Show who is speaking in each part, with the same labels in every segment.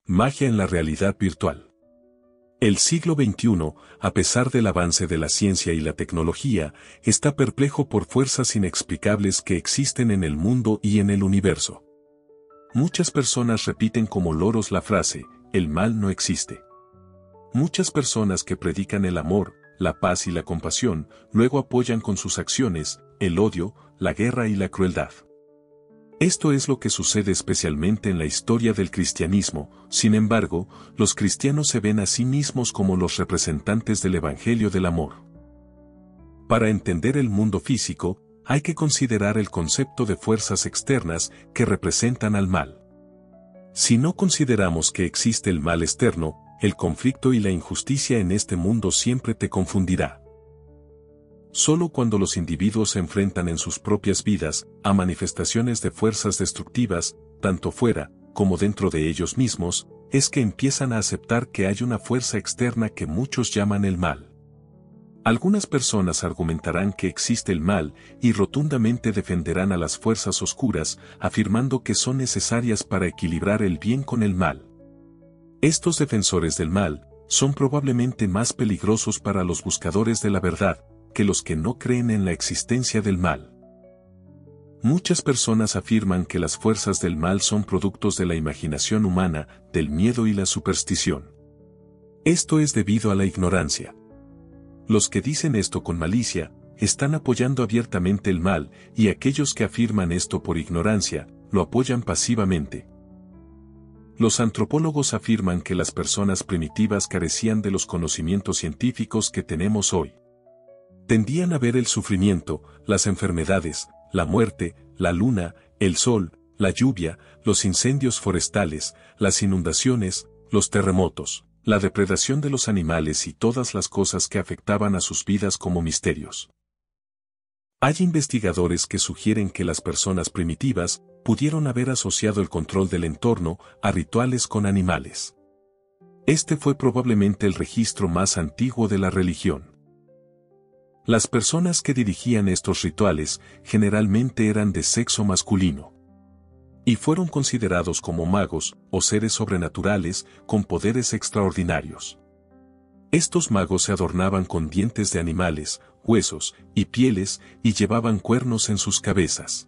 Speaker 1: Magia en la realidad virtual. El siglo XXI, a pesar del avance de la ciencia y la tecnología, está perplejo por fuerzas inexplicables que existen en el mundo y en el universo. Muchas personas repiten como loros la frase, el mal no existe. Muchas personas que predican el amor, la paz y la compasión, luego apoyan con sus acciones, el odio, la guerra y la crueldad. Esto es lo que sucede especialmente en la historia del cristianismo. Sin embargo, los cristianos se ven a sí mismos como los representantes del Evangelio del amor. Para entender el mundo físico, hay que considerar el concepto de fuerzas externas que representan al mal. Si no consideramos que existe el mal externo, el conflicto y la injusticia en este mundo siempre te confundirá. Solo cuando los individuos se enfrentan en sus propias vidas a manifestaciones de fuerzas destructivas, tanto fuera como dentro de ellos mismos, es que empiezan a aceptar que hay una fuerza externa que muchos llaman el mal. Algunas personas argumentarán que existe el mal y rotundamente defenderán a las fuerzas oscuras, afirmando que son necesarias para equilibrar el bien con el mal. Estos defensores del mal son probablemente más peligrosos para los buscadores de la verdad que los que no creen en la existencia del mal. Muchas personas afirman que las fuerzas del mal son productos de la imaginación humana, del miedo y la superstición. Esto es debido a la ignorancia. Los que dicen esto con malicia, están apoyando abiertamente el mal, y aquellos que afirman esto por ignorancia, lo apoyan pasivamente. Los antropólogos afirman que las personas primitivas carecían de los conocimientos científicos que tenemos hoy. Tendían a ver el sufrimiento, las enfermedades, la muerte, la luna, el sol, la lluvia, los incendios forestales, las inundaciones, los terremotos, la depredación de los animales y todas las cosas que afectaban a sus vidas como misterios. Hay investigadores que sugieren que las personas primitivas pudieron haber asociado el control del entorno a rituales con animales. Este fue probablemente el registro más antiguo de la religión. Las personas que dirigían estos rituales generalmente eran de sexo masculino. Y fueron considerados como magos o seres sobrenaturales con poderes extraordinarios. Estos magos se adornaban con dientes de animales, huesos y pieles y llevaban cuernos en sus cabezas.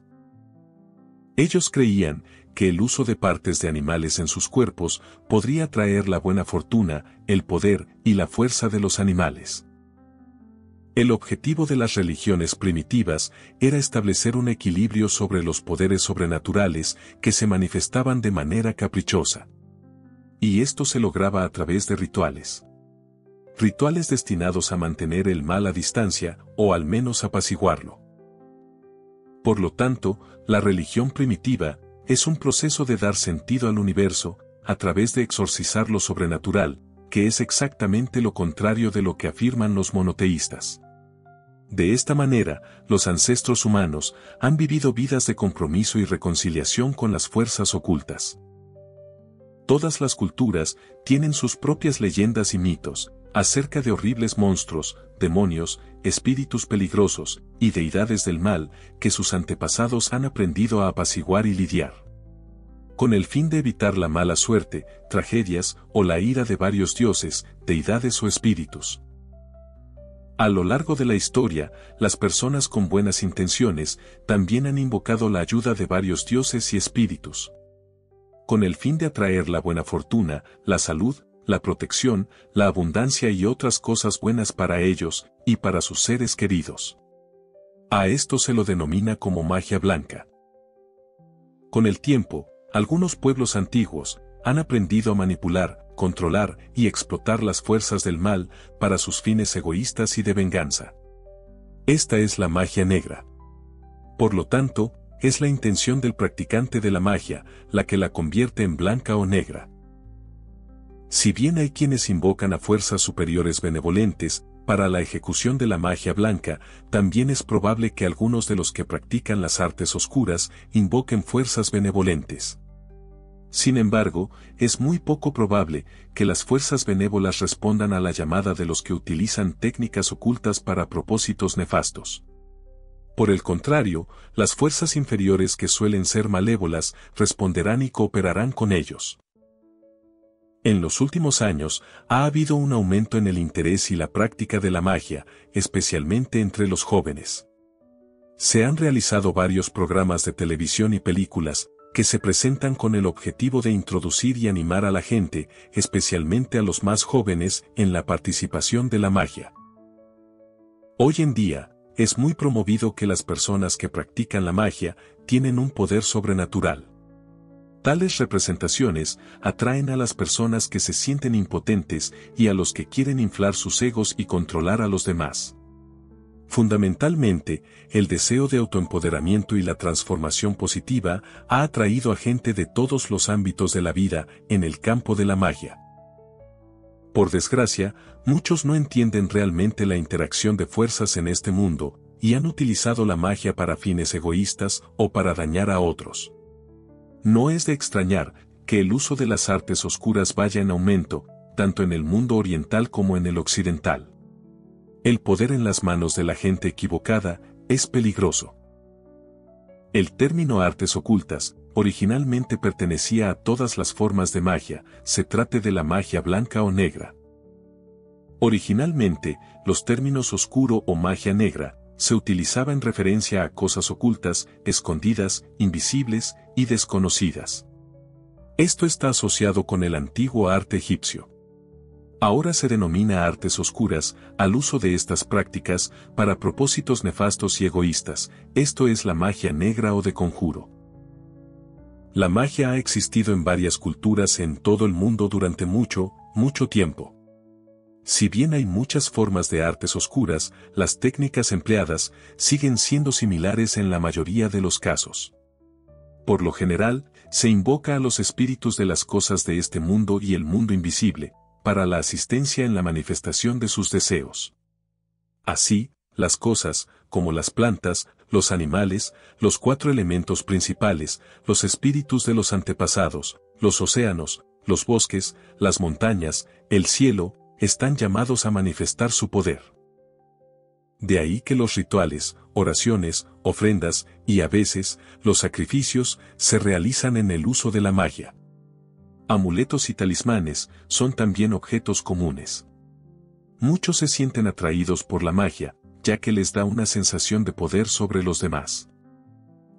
Speaker 1: Ellos creían que el uso de partes de animales en sus cuerpos podría traer la buena fortuna, el poder y la fuerza de los animales. El objetivo de las religiones primitivas era establecer un equilibrio sobre los poderes sobrenaturales que se manifestaban de manera caprichosa. Y esto se lograba a través de rituales. Rituales destinados a mantener el mal a distancia, o al menos apaciguarlo. Por lo tanto, la religión primitiva es un proceso de dar sentido al universo, a través de exorcizar lo sobrenatural, que es exactamente lo contrario de lo que afirman los monoteístas. De esta manera, los ancestros humanos han vivido vidas de compromiso y reconciliación con las fuerzas ocultas. Todas las culturas tienen sus propias leyendas y mitos acerca de horribles monstruos, demonios, espíritus peligrosos y deidades del mal que sus antepasados han aprendido a apaciguar y lidiar. Con el fin de evitar la mala suerte, tragedias o la ira de varios dioses, deidades o espíritus. A lo largo de la historia, las personas con buenas intenciones también han invocado la ayuda de varios dioses y espíritus. Con el fin de atraer la buena fortuna, la salud, la protección, la abundancia y otras cosas buenas para ellos y para sus seres queridos. A esto se lo denomina como magia blanca. Con el tiempo, algunos pueblos antiguos han aprendido a manipular, controlar y explotar las fuerzas del mal para sus fines egoístas y de venganza. Esta es la magia negra. Por lo tanto, es la intención del practicante de la magia la que la convierte en blanca o negra. Si bien hay quienes invocan a fuerzas superiores benevolentes para la ejecución de la magia blanca, también es probable que algunos de los que practican las artes oscuras invoquen fuerzas benevolentes. Sin embargo, es muy poco probable que las fuerzas benévolas respondan a la llamada de los que utilizan técnicas ocultas para propósitos nefastos. Por el contrario, las fuerzas inferiores que suelen ser malévolas responderán y cooperarán con ellos. En los últimos años, ha habido un aumento en el interés y la práctica de la magia, especialmente entre los jóvenes. Se han realizado varios programas de televisión y películas, que se presentan con el objetivo de introducir y animar a la gente, especialmente a los más jóvenes, en la participación de la magia. Hoy en día, es muy promovido que las personas que practican la magia tienen un poder sobrenatural. Tales representaciones atraen a las personas que se sienten impotentes y a los que quieren inflar sus egos y controlar a los demás. Fundamentalmente, el deseo de autoempoderamiento y la transformación positiva ha atraído a gente de todos los ámbitos de la vida en el campo de la magia. Por desgracia, muchos no entienden realmente la interacción de fuerzas en este mundo, y han utilizado la magia para fines egoístas o para dañar a otros. No es de extrañar que el uso de las artes oscuras vaya en aumento, tanto en el mundo oriental como en el occidental. El poder en las manos de la gente equivocada es peligroso. El término artes ocultas originalmente pertenecía a todas las formas de magia, se trate de la magia blanca o negra. Originalmente, los términos oscuro o magia negra se utilizaba en referencia a cosas ocultas, escondidas, invisibles y desconocidas. Esto está asociado con el antiguo arte egipcio. Ahora se denomina artes oscuras al uso de estas prácticas para propósitos nefastos y egoístas, esto es la magia negra o de conjuro. La magia ha existido en varias culturas en todo el mundo durante mucho tiempo. Si bien hay muchas formas de artes oscuras, las técnicas empleadas siguen siendo similares en la mayoría de los casos. Por lo general, se invoca a los espíritus de las cosas de este mundo y el mundo invisible, para la asistencia en la manifestación de sus deseos. Así, las cosas, como las plantas, los animales, los 4 elementos principales, los espíritus de los antepasados, los océanos, los bosques, las montañas, el cielo, están llamados a manifestar su poder. De ahí que los rituales, oraciones, ofrendas, y a veces, los sacrificios, se realizan en el uso de la magia. Amuletos y talismanes son también objetos comunes. Muchos se sienten atraídos por la magia, ya que les da una sensación de poder sobre los demás.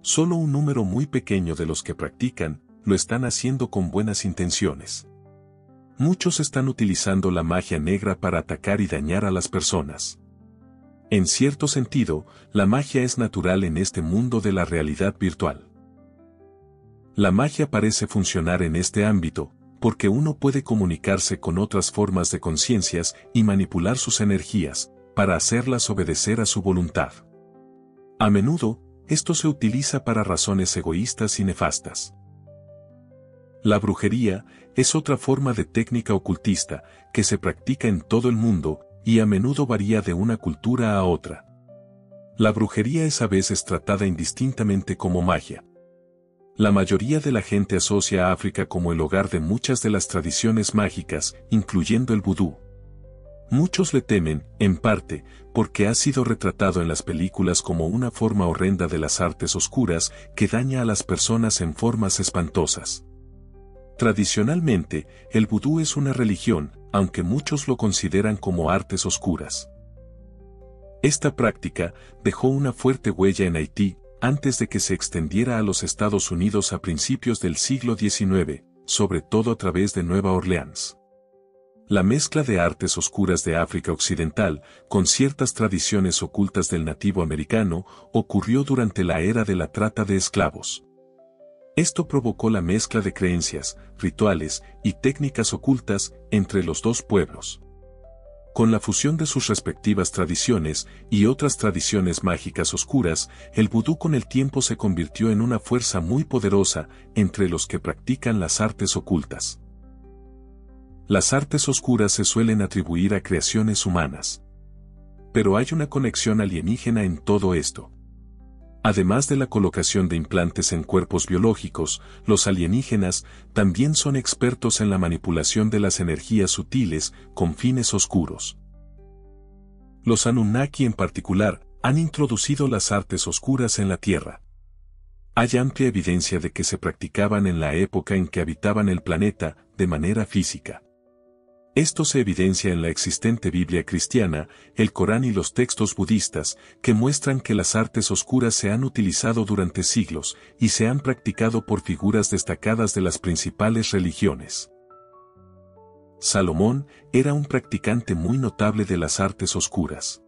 Speaker 1: Solo un número muy pequeño de los que practican, lo están haciendo con buenas intenciones. Muchos están utilizando la magia negra para atacar y dañar a las personas. En cierto sentido, la magia es natural en este mundo de la realidad virtual. La magia parece funcionar en este ámbito, porque uno puede comunicarse con otras formas de conciencias y manipular sus energías, para hacerlas obedecer a su voluntad. A menudo, esto se utiliza para razones egoístas y nefastas. La brujería es otra forma de técnica ocultista que se practica en todo el mundo y a menudo varía de una cultura a otra. La brujería es a veces tratada indistintamente como magia. La mayoría de la gente asocia a África como el hogar de muchas de las tradiciones mágicas, incluyendo el vudú. Muchos le temen, en parte, porque ha sido retratado en las películas como una forma horrenda de las artes oscuras que daña a las personas en formas espantosas. Tradicionalmente, el vudú es una religión, aunque muchos lo consideran como artes oscuras. Esta práctica dejó una fuerte huella en Haití, antes de que se extendiera a los Estados Unidos a principios del siglo XIX, sobre todo a través de Nueva Orleans. La mezcla de artes oscuras de África Occidental con ciertas tradiciones ocultas del nativo americano ocurrió durante la era de la trata de esclavos. Esto provocó la mezcla de creencias, rituales y técnicas ocultas entre los dos pueblos. Con la fusión de sus respectivas tradiciones y otras tradiciones mágicas oscuras, el vudú con el tiempo se convirtió en una fuerza muy poderosa entre los que practican las artes ocultas. Las artes oscuras se suelen atribuir a creaciones humanas. Pero hay una conexión alienígena en todo esto. Además de la colocación de implantes en cuerpos biológicos, los alienígenas también son expertos en la manipulación de las energías sutiles con fines oscuros. Los Anunnaki en particular han introducido las artes oscuras en la Tierra. Hay amplia evidencia de que se practicaban en la época en que habitaban el planeta, de manera física. Esto se evidencia en la existente Biblia cristiana, el Corán y los textos budistas, que muestran que las artes oscuras se han utilizado durante siglos y se han practicado por figuras destacadas de las principales religiones. Salomón era un practicante muy notable de las artes oscuras.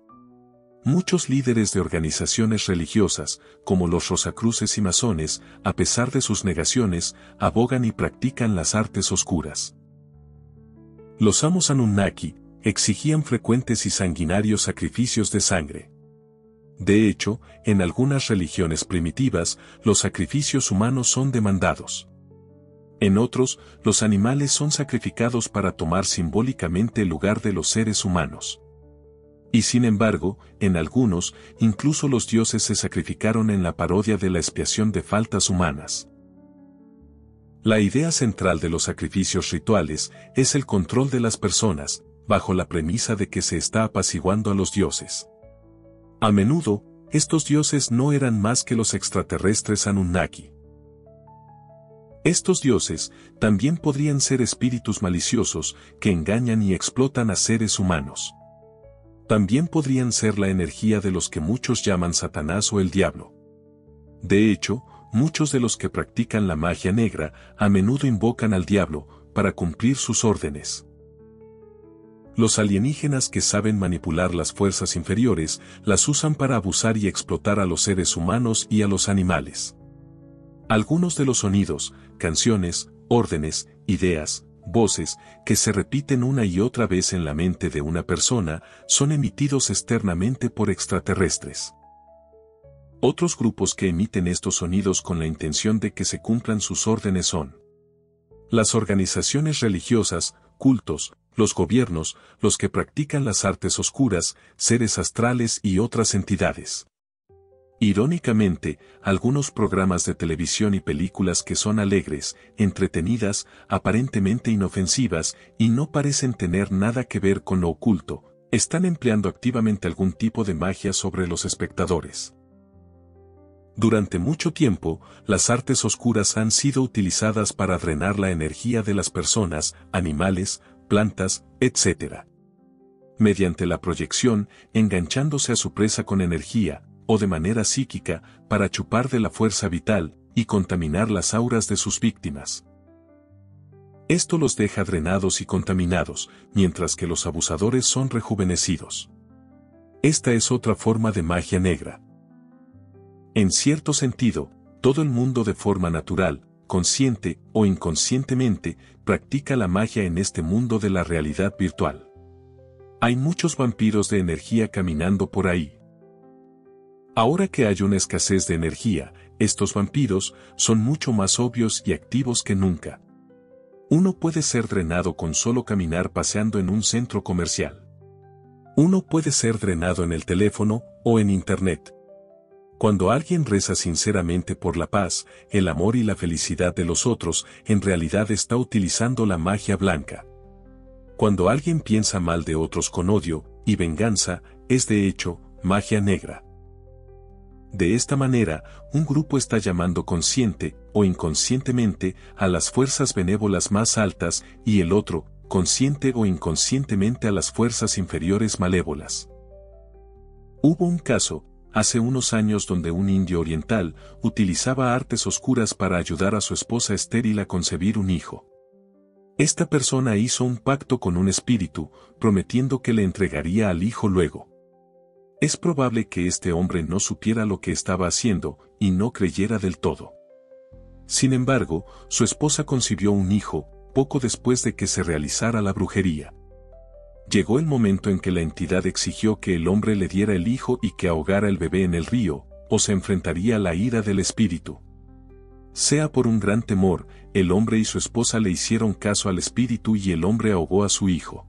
Speaker 1: Muchos líderes de organizaciones religiosas, como los Rosacruces y masones, a pesar de sus negaciones, abogan y practican las artes oscuras. Los amos Anunnaki exigían frecuentes y sanguinarios sacrificios de sangre. De hecho, en algunas religiones primitivas, los sacrificios humanos son demandados. En otros, los animales son sacrificados para tomar simbólicamente el lugar de los seres humanos. Y sin embargo, en algunos, incluso los dioses se sacrificaron en la parodia de la expiación de faltas humanas. La idea central de los sacrificios rituales es el control de las personas, bajo la premisa de que se está apaciguando a los dioses. A menudo, estos dioses no eran más que los extraterrestres Anunnaki. Estos dioses también podrían ser espíritus maliciosos que engañan y explotan a seres humanos. También podrían ser la energía de los que muchos llaman Satanás o el diablo. De hecho, muchos de los que practican la magia negra a menudo invocan al diablo para cumplir sus órdenes. Los alienígenas que saben manipular las fuerzas inferiores las usan para abusar y explotar a los seres humanos y a los animales. Algunos de los sonidos, canciones, órdenes, ideas, voces, que se repiten una y otra vez en la mente de una persona, son emitidos externamente por extraterrestres. Otros grupos que emiten estos sonidos con la intención de que se cumplan sus órdenes son las organizaciones religiosas, cultos, los gobiernos, los que practican las artes oscuras, seres astrales y otras entidades. Irónicamente, algunos programas de televisión y películas que son alegres, entretenidas, aparentemente inofensivas y no parecen tener nada que ver con lo oculto, están empleando activamente algún tipo de magia sobre los espectadores. Durante mucho tiempo, las artes oscuras han sido utilizadas para drenar la energía de las personas, animales, plantas, etc. Mediante la proyección, enganchándose a su presa con energía, o de manera psíquica, para chupar de la fuerza vital, y contaminar las auras de sus víctimas. Esto los deja drenados y contaminados, mientras que los abusadores son rejuvenecidos. Esta es otra forma de magia negra. En cierto sentido, todo el mundo de forma natural, consciente o inconscientemente, practica la magia en este mundo de la realidad virtual. Hay muchos vampiros de energía caminando por ahí. Ahora que hay una escasez de energía, estos vampiros son mucho más obvios y activos que nunca. Uno puede ser drenado con solo caminar paseando en un centro comercial. Uno puede ser drenado en el teléfono o en internet. Cuando alguien reza sinceramente por la paz, el amor y la felicidad de los otros, en realidad está utilizando la magia blanca. Cuando alguien piensa mal de otros con odio y venganza, es de hecho, magia negra. De esta manera, un grupo está llamando consciente o inconscientemente a las fuerzas benévolas más altas y el otro, consciente o inconscientemente a las fuerzas inferiores malévolas. Hubo un caso, hace unos años donde un indio oriental utilizaba artes oscuras para ayudar a su esposa estéril a concebir un hijo. Esta persona hizo un pacto con un espíritu, prometiendo que le entregaría al hijo luego. Es probable que este hombre no supiera lo que estaba haciendo y no creyera del todo. Sin embargo, su esposa concibió un hijo, poco después de que se realizara la brujería. Llegó el momento en que la entidad exigió que el hombre le diera el hijo y que ahogara el bebé en el río, o se enfrentaría a la ira del espíritu. Sea por un gran temor, el hombre y su esposa le hicieron caso al espíritu y el hombre ahogó a su hijo.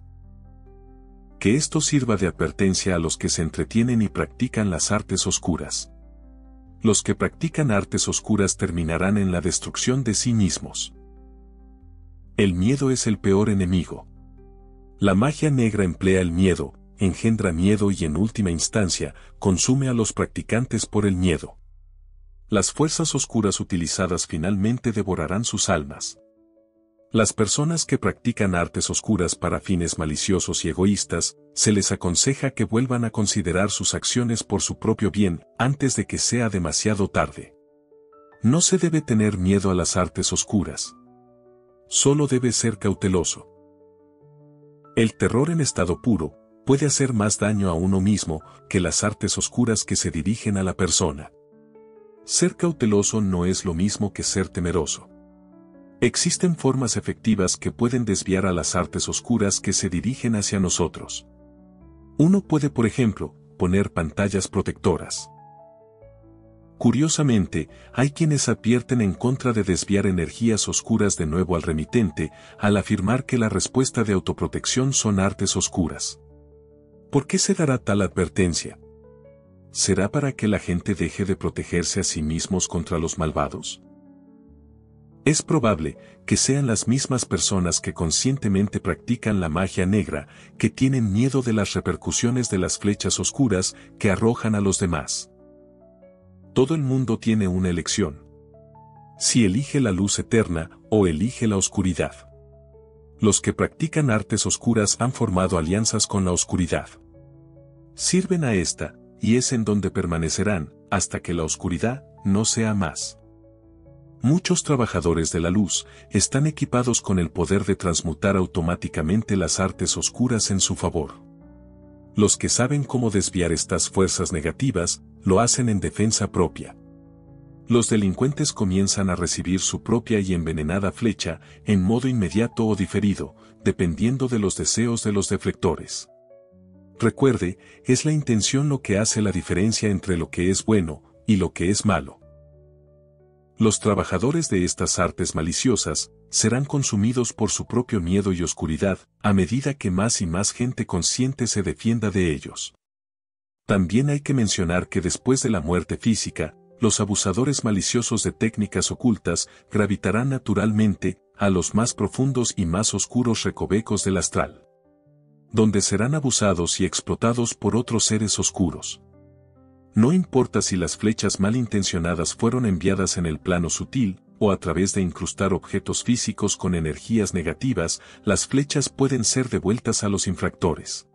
Speaker 1: Que esto sirva de advertencia a los que se entretienen y practican las artes oscuras. Los que practican artes oscuras terminarán en la destrucción de sí mismos. El miedo es el peor enemigo. La magia negra emplea el miedo, engendra miedo y en última instancia, consume a los practicantes por el miedo. Las fuerzas oscuras utilizadas finalmente devorarán sus almas. Las personas que practican artes oscuras para fines maliciosos y egoístas, se les aconseja que vuelvan a considerar sus acciones por su propio bien antes de que sea demasiado tarde. No se debe tener miedo a las artes oscuras. Solo debe ser cauteloso. El terror en estado puro puede hacer más daño a uno mismo que las artes oscuras que se dirigen a la persona. Ser cauteloso no es lo mismo que ser temeroso. Existen formas efectivas que pueden desviar a las artes oscuras que se dirigen hacia nosotros. Uno puede, por ejemplo, poner pantallas protectoras. Curiosamente, hay quienes advierten en contra de desviar energías oscuras de nuevo al remitente, al afirmar que la respuesta de autoprotección son artes oscuras. ¿Por qué se dará tal advertencia? ¿Será para que la gente deje de protegerse a sí mismos contra los malvados? Es probable que sean las mismas personas que conscientemente practican la magia negra, que tienen miedo de las repercusiones de las flechas oscuras que arrojan a los demás. Todo el mundo tiene una elección. Si elige la luz eterna o elige la oscuridad. Los que practican artes oscuras han formado alianzas con la oscuridad. Sirven a esta, y es en donde permanecerán, hasta que la oscuridad no sea más. Muchos trabajadores de la luz están equipados con el poder de transmutar automáticamente las artes oscuras en su favor. Los que saben cómo desviar estas fuerzas negativas, lo hacen en defensa propia. Los delincuentes comienzan a recibir su propia y envenenada flecha, en modo inmediato o diferido, dependiendo de los deseos de los deflectores. Recuerde, es la intención lo que hace la diferencia entre lo que es bueno y lo que es malo. Los trabajadores de estas artes maliciosas serán consumidos por su propio miedo y oscuridad, a medida que más y más gente consciente se defienda de ellos. También hay que mencionar que después de la muerte física, los abusadores maliciosos de técnicas ocultas gravitarán naturalmente a los más profundos y más oscuros recovecos del astral, donde serán abusados y explotados por otros seres oscuros. No importa si las flechas malintencionadas fueron enviadas en el plano sutil, o a través de incrustar objetos físicos con energías negativas, las flechas pueden ser devueltas a los infractores.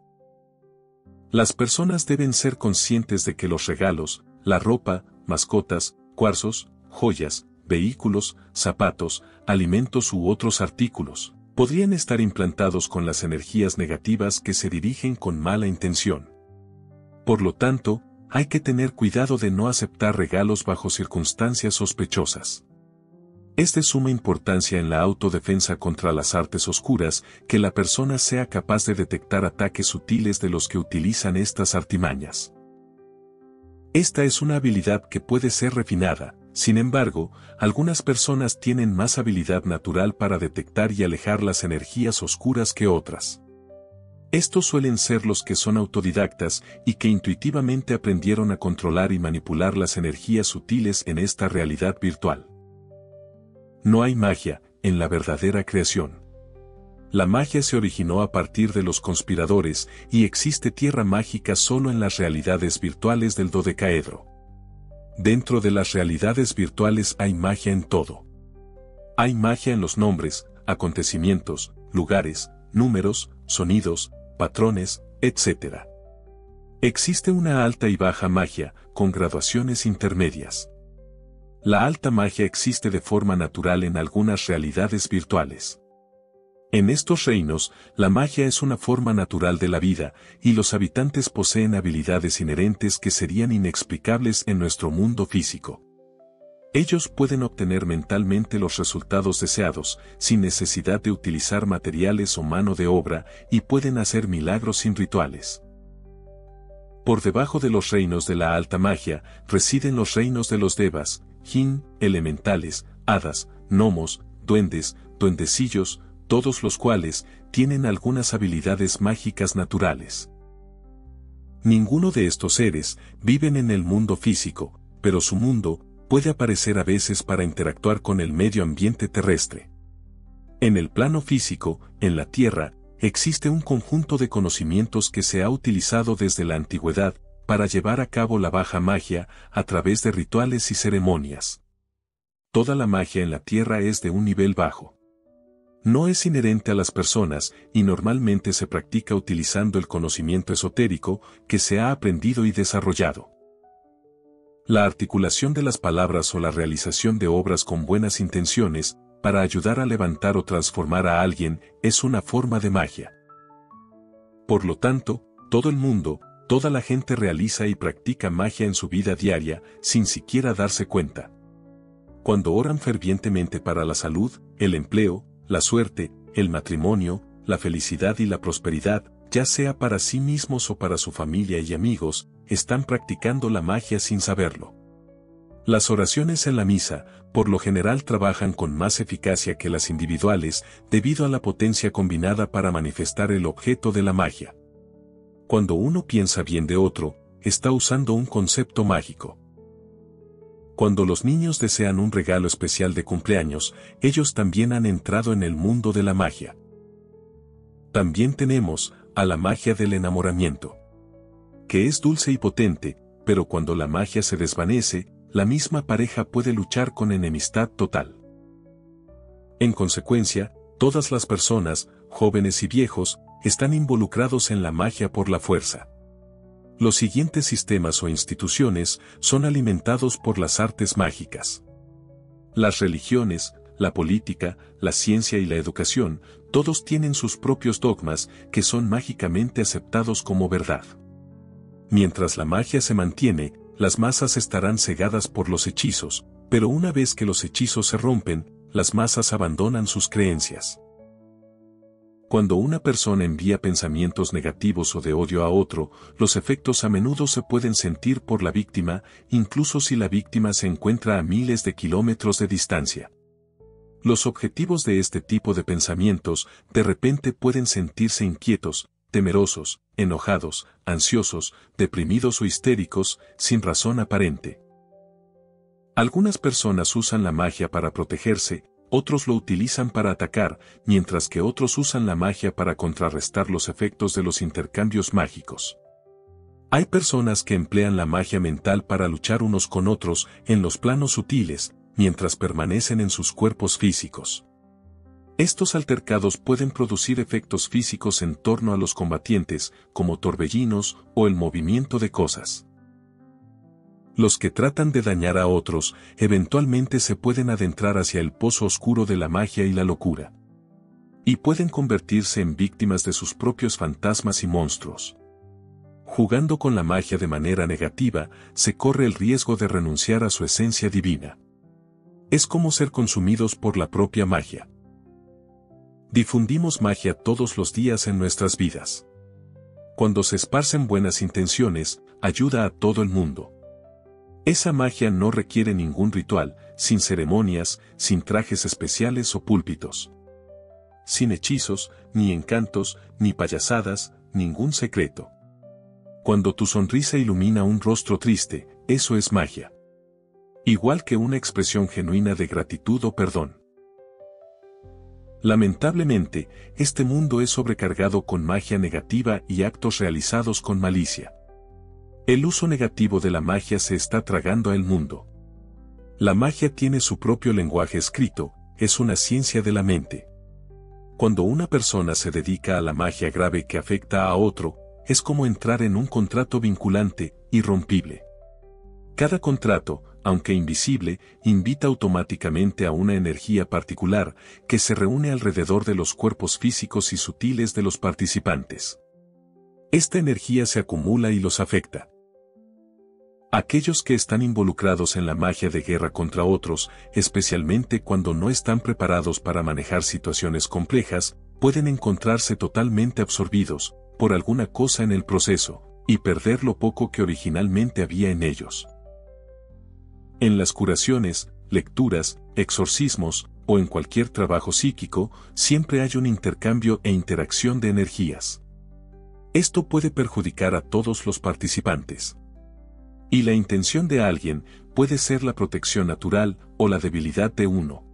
Speaker 1: Las personas deben ser conscientes de que los regalos, la ropa, mascotas, cuarzos, joyas, vehículos, zapatos, alimentos u otros artículos, podrían estar implantados con las energías negativas que se dirigen con mala intención. Por lo tanto, hay que tener cuidado de no aceptar regalos bajo circunstancias sospechosas. Es de suma importancia en la autodefensa contra las artes oscuras que la persona sea capaz de detectar ataques sutiles de los que utilizan estas artimañas. Esta es una habilidad que puede ser refinada, sin embargo, algunas personas tienen más habilidad natural para detectar y alejar las energías oscuras que otras. Estos suelen ser los que son autodidactas y que intuitivamente aprendieron a controlar y manipular las energías sutiles en esta realidad virtual. No hay magia en la verdadera creación. La magia se originó a partir de los conspiradores y existe tierra mágica solo en las realidades virtuales del dodecaedro. Dentro de las realidades virtuales hay magia en todo. Hay magia en los nombres, acontecimientos, lugares, números, sonidos, patrones, etc. Existe una alta y baja magia, con graduaciones intermedias. La alta magia existe de forma natural en algunas realidades virtuales. En estos reinos, la magia es una forma natural de la vida, y los habitantes poseen habilidades inherentes que serían inexplicables en nuestro mundo físico. Ellos pueden obtener mentalmente los resultados deseados, sin necesidad de utilizar materiales o mano de obra, y pueden hacer milagros sin rituales. Por debajo de los reinos de la alta magia, residen los reinos de los devas, jin, elementales, hadas, gnomos, duendes, duendecillos, todos los cuales tienen algunas habilidades mágicas naturales. Ninguno de estos seres viven en el mundo físico, pero su mundo puede aparecer a veces para interactuar con el medio ambiente terrestre. En el plano físico, en la Tierra, existe un conjunto de conocimientos que se ha utilizado desde la antigüedad, para llevar a cabo la baja magia a través de rituales y ceremonias. Toda la magia en la Tierra es de un nivel bajo. No es inherente a las personas y normalmente se practica utilizando el conocimiento esotérico que se ha aprendido y desarrollado. La articulación de las palabras o la realización de obras con buenas intenciones para ayudar a levantar o transformar a alguien es una forma de magia. Por lo tanto, todo el mundo, toda la gente realiza y practica magia en su vida diaria sin siquiera darse cuenta. Cuando oran fervientemente para la salud, el empleo, la suerte, el matrimonio, la felicidad y la prosperidad, ya sea para sí mismos o para su familia y amigos, están practicando la magia sin saberlo. Las oraciones en la misa, por lo general trabajan con más eficacia que las individuales, debido a la potencia combinada para manifestar el objeto de la magia. Cuando uno piensa bien de otro, está usando un concepto mágico. Cuando los niños desean un regalo especial de cumpleaños, ellos también han entrado en el mundo de la magia. También tenemos a la magia del enamoramiento, que es dulce y potente, pero cuando la magia se desvanece, la misma pareja puede luchar con enemistad total. En consecuencia, todas las personas, jóvenes y viejos, están involucrados en la magia por la fuerza. Los siguientes sistemas o instituciones son alimentados por las artes mágicas. Las religiones, la política, la ciencia y la educación, todos tienen sus propios dogmas que son mágicamente aceptados como verdad. Mientras la magia se mantiene, las masas estarán cegadas por los hechizos, pero una vez que los hechizos se rompen, las masas abandonan sus creencias. Cuando una persona envía pensamientos negativos o de odio a otro, los efectos a menudo se pueden sentir por la víctima, incluso si la víctima se encuentra a miles de kilómetros de distancia. Los objetivos de este tipo de pensamientos de repente pueden sentirse inquietos, temerosos, enojados, ansiosos, deprimidos o histéricos, sin razón aparente. Algunas personas usan la magia para protegerse, otros lo utilizan para atacar, mientras que otros usan la magia para contrarrestar los efectos de los intercambios mágicos. Hay personas que emplean la magia mental para luchar unos con otros en los planos sutiles, mientras permanecen en sus cuerpos físicos. Estos altercados pueden producir efectos físicos en torno a los combatientes, como torbellinos o el movimiento de cosas. Los que tratan de dañar a otros, eventualmente se pueden adentrar hacia el pozo oscuro de la magia y la locura. Y pueden convertirse en víctimas de sus propios fantasmas y monstruos. Jugando con la magia de manera negativa, se corre el riesgo de renunciar a su esencia divina. Es como ser consumidos por la propia magia. Difundimos magia todos los días en nuestras vidas. Cuando se esparcen buenas intenciones, ayuda a todo el mundo. Esa magia no requiere ningún ritual, sin ceremonias, sin trajes especiales o púlpitos. Sin hechizos, ni encantos, ni payasadas, ningún secreto. Cuando tu sonrisa ilumina un rostro triste, eso es magia. Igual que una expresión genuina de gratitud o perdón. Lamentablemente, este mundo es sobrecargado con magia negativa y actos realizados con malicia. El uso negativo de la magia se está tragando al mundo. La magia tiene su propio lenguaje escrito, es una ciencia de la mente. Cuando una persona se dedica a la magia grave que afecta a otro, es como entrar en un contrato vinculante, irrompible. Cada contrato, aunque invisible, invita automáticamente a una energía particular que se reúne alrededor de los cuerpos físicos y sutiles de los participantes. Esta energía se acumula y los afecta. Aquellos que están involucrados en la magia de guerra contra otros, especialmente cuando no están preparados para manejar situaciones complejas, pueden encontrarse totalmente absorbidos por alguna cosa en el proceso y perder lo poco que originalmente había en ellos. En las curaciones, lecturas, exorcismos o en cualquier trabajo psíquico, siempre hay un intercambio e interacción de energías. Esto puede perjudicar a todos los participantes. Y la intención de alguien puede ser la protección natural o la debilidad de uno.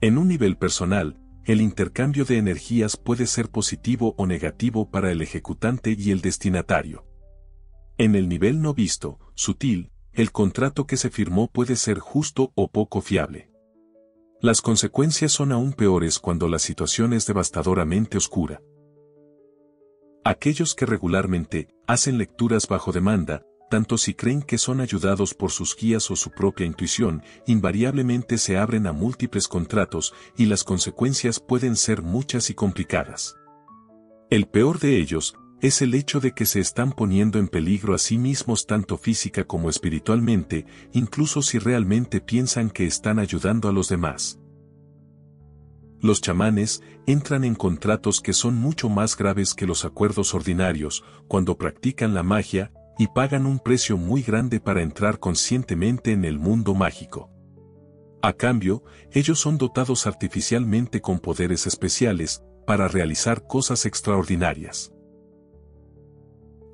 Speaker 1: En un nivel personal, el intercambio de energías puede ser positivo o negativo para el ejecutante y el destinatario. En el nivel no visto, sutil, el contrato que se firmó puede ser justo o poco fiable. Las consecuencias son aún peores cuando la situación es devastadoramente oscura. Aquellos que regularmente hacen lecturas bajo demanda, tanto si creen que son ayudados por sus guías o su propia intuición, invariablemente se abren a múltiples contratos y las consecuencias pueden ser muchas y complicadas. El peor de ellos es el hecho de que se están poniendo en peligro a sí mismos tanto física como espiritualmente, incluso si realmente piensan que están ayudando a los demás. Los chamanes entran en contratos que son mucho más graves que los acuerdos ordinarios cuando practican la magia y pagan un precio muy grande para entrar conscientemente en el mundo mágico. A cambio, ellos son dotados artificialmente con poderes especiales para realizar cosas extraordinarias.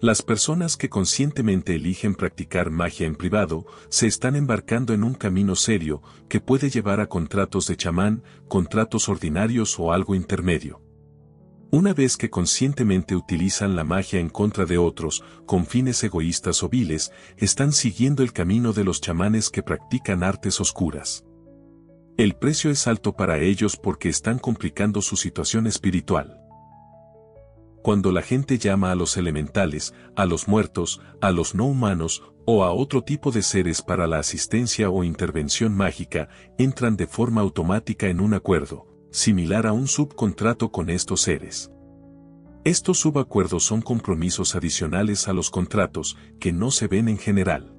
Speaker 1: Las personas que conscientemente eligen practicar magia en privado se están embarcando en un camino serio que puede llevar a contratos de chamán, contratos ordinarios o algo intermedio. Una vez que conscientemente utilizan la magia en contra de otros, con fines egoístas o viles, están siguiendo el camino de los chamanes que practican artes oscuras. El precio es alto para ellos porque están complicando su situación espiritual. Cuando la gente llama a los elementales, a los muertos, a los no humanos, o a otro tipo de seres para la asistencia o intervención mágica, entran de forma automática en un acuerdo, similar a un subcontrato con estos seres. Estos subacuerdos son compromisos adicionales a los contratos, que no se ven en general.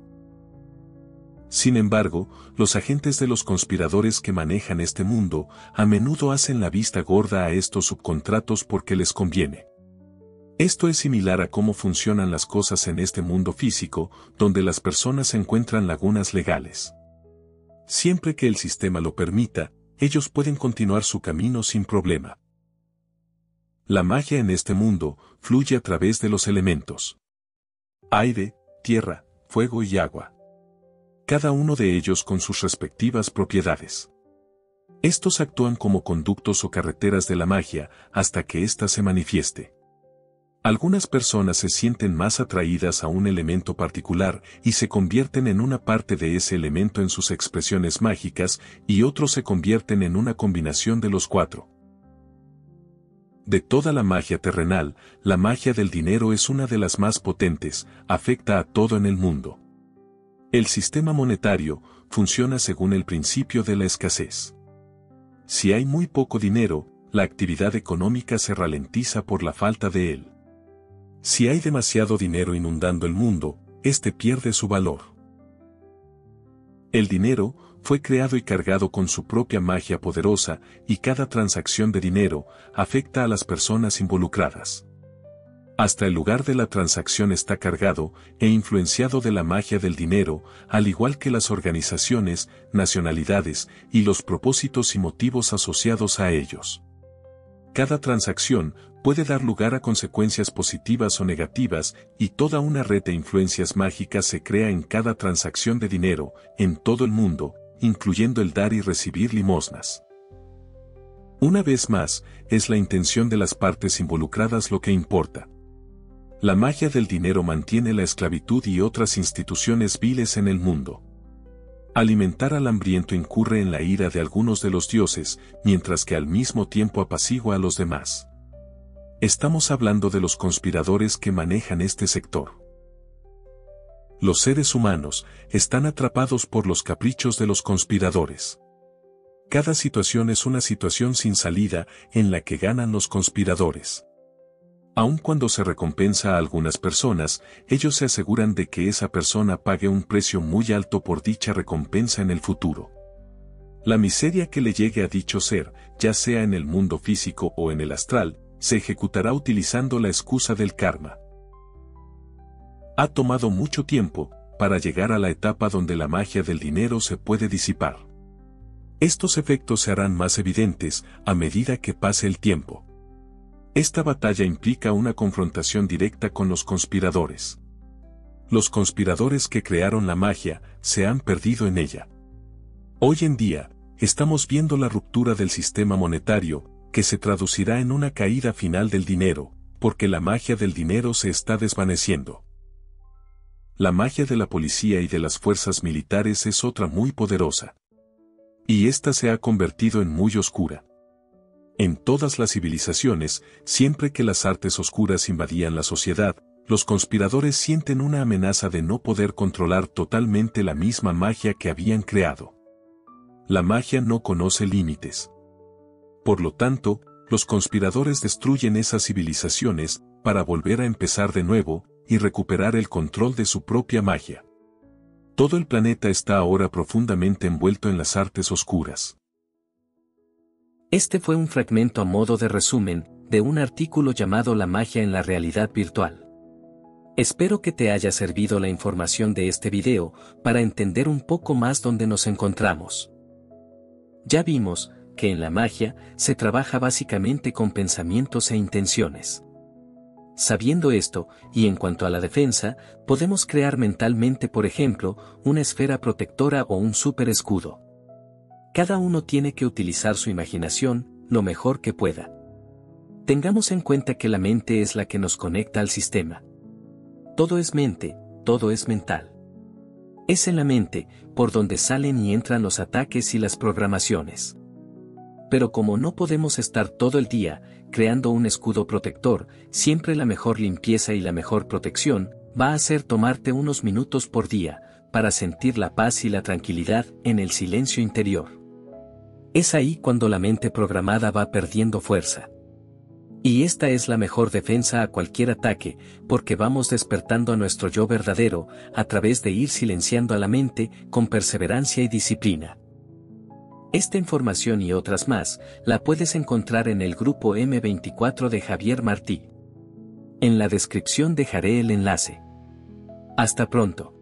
Speaker 1: Sin embargo, los agentes de los conspiradores que manejan este mundo, a menudo hacen la vista gorda a estos subcontratos porque les conviene. Esto es similar a cómo funcionan las cosas en este mundo físico, donde las personas encuentran lagunas legales. Siempre que el sistema lo permita, ellos pueden continuar su camino sin problema. La magia en este mundo fluye a través de los elementos: aire, tierra, fuego y agua. Cada uno de ellos con sus respectivas propiedades. Estos actúan como conductos o carreteras de la magia hasta que ésta se manifieste. Algunas personas se sienten más atraídas a un elemento particular y se convierten en una parte de ese elemento en sus expresiones mágicas, y otros se convierten en una combinación de los cuatro. De toda la magia terrenal, la magia del dinero es una de las más potentes, afecta a todo en el mundo. El sistema monetario funciona según el principio de la escasez. Si hay muy poco dinero, la actividad económica se ralentiza por la falta de él. Si hay demasiado dinero inundando el mundo, este pierde su valor. El dinero fue creado y cargado con su propia magia poderosa, y cada transacción de dinero afecta a las personas involucradas. Hasta el lugar de la transacción está cargado e influenciado de la magia del dinero, al igual que las organizaciones, nacionalidades y los propósitos y motivos asociados a ellos. Cada transacción puede dar lugar a consecuencias positivas o negativas, y toda una red de influencias mágicas se crea en cada transacción de dinero, en todo el mundo, incluyendo el dar y recibir limosnas. Una vez más, es la intención de las partes involucradas lo que importa. La magia del dinero mantiene la esclavitud y otras instituciones viles en el mundo. Alimentar al hambriento incurre en la ira de algunos de los dioses, mientras que al mismo tiempo apacigua a los demás. Estamos hablando de los conspiradores que manejan este sector. Los seres humanos están atrapados por los caprichos de los conspiradores. Cada situación es una situación sin salida en la que ganan los conspiradores. Aun cuando se recompensa a algunas personas, ellos se aseguran de que esa persona pague un precio muy alto por dicha recompensa en el futuro. La miseria que le llegue a dicho ser, ya sea en el mundo físico o en el astral, se ejecutará utilizando la excusa del karma. Ha tomado mucho tiempo para llegar a la etapa donde la magia del dinero se puede disipar. Estos efectos se harán más evidentes a medida que pase el tiempo. Esta batalla implica una confrontación directa con los conspiradores. Los conspiradores que crearon la magia se han perdido en ella. Hoy en día, estamos viendo la ruptura del sistema monetario, que se traducirá en una caída final del dinero, porque la magia del dinero se está desvaneciendo. La magia de la policía y de las fuerzas militares es otra muy poderosa. Y esta se ha convertido en muy oscura. En todas las civilizaciones, siempre que las artes oscuras invadían la sociedad, los conspiradores sienten una amenaza de no poder controlar totalmente la misma magia que habían creado. La magia no conoce límites. Por lo tanto, los conspiradores destruyen esas civilizaciones para volver a empezar de nuevo y recuperar el control de su propia magia. Todo el planeta está ahora profundamente envuelto en las artes oscuras.
Speaker 2: Este fue un fragmento a modo de resumen de un artículo llamado La magia en la realidad virtual. Espero que te haya servido la información de este video para entender un poco más dónde nos encontramos. Ya vimos que en la magia se trabaja básicamente con pensamientos e intenciones. Sabiendo esto, y en cuanto a la defensa, podemos crear mentalmente, por ejemplo, una esfera protectora o un super escudo. Cada uno tiene que utilizar su imaginación lo mejor que pueda. Tengamos en cuenta que la mente es la que nos conecta al sistema. Todo es mente, todo es mental. Es en la mente por donde salen y entran los ataques y las programaciones. Pero como no podemos estar todo el día creando un escudo protector, siempre la mejor limpieza y la mejor protección va a ser tomarte unos minutos por día para sentir la paz y la tranquilidad en el silencio interior. Es ahí cuando la mente programada va perdiendo fuerza. Y esta es la mejor defensa a cualquier ataque, porque vamos despertando a nuestro yo verdadero a través de ir silenciando a la mente con perseverancia y disciplina. Esta información y otras más la puedes encontrar en el grupo M24 de Javier Martí. En la descripción dejaré el enlace. Hasta pronto.